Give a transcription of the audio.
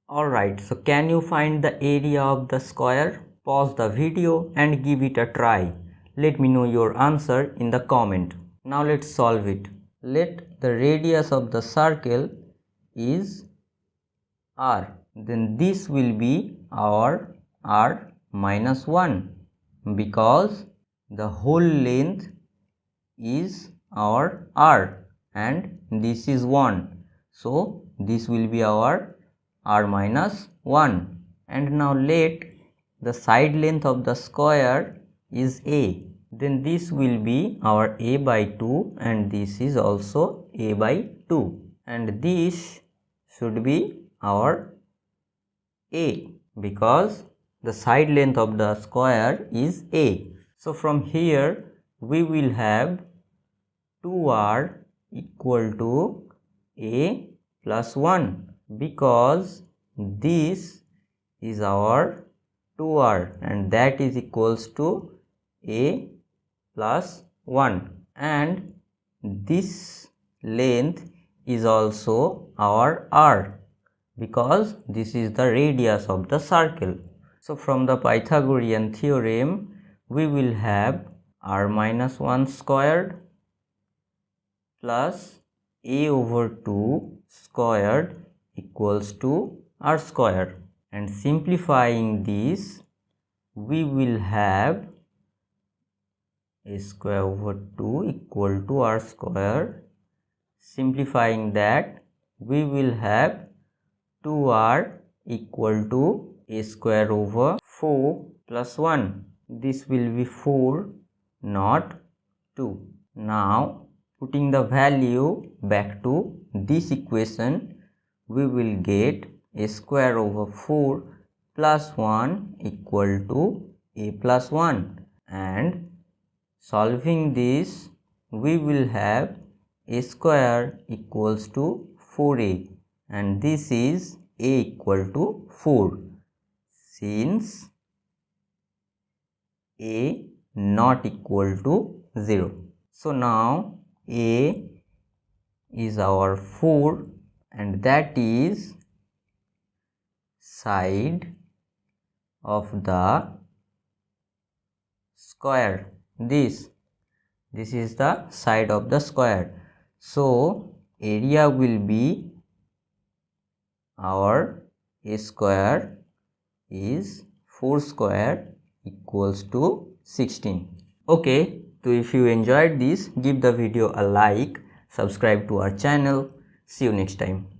Alright, so can you find the area of the square? Pause the video and give it a try. Let me know your answer in the comment. Now let's solve it. Let the radius of the circle is r. Then this will be our r minus 1 because the whole length is our r and this is 1. So this will be our r minus 1. And now let the side length of the square is a. Then this will be our a by 2 and this is also a by 2. And this should be our a because the side length of the square is a. So from here we will have 2r equal to a plus 1 because this is our 2r and that is equals to a plus 1 and this length is also our r because this is the radius of the circle. So from the Pythagorean theorem we will have r minus 1 squared plus a over 2 squared equals to r square, and simplifying this we will have a square over 2 equal to r square. Simplifying that we will have 2r equal to a square over 4 plus 1. This will be 4 not 2. Now putting the value back to this equation we will get a square over 4 plus 1 equal to a plus 1, and solving this we will have a square equals to 4a and this is a equal to 4 since a not equal to 0. So now a is our 4 and that is side of the square. This is the side of the square. So area will be our a square is 4 square equals to 16. Okay, so if you enjoyed this, give the video a like, subscribe to our channel. See you next time.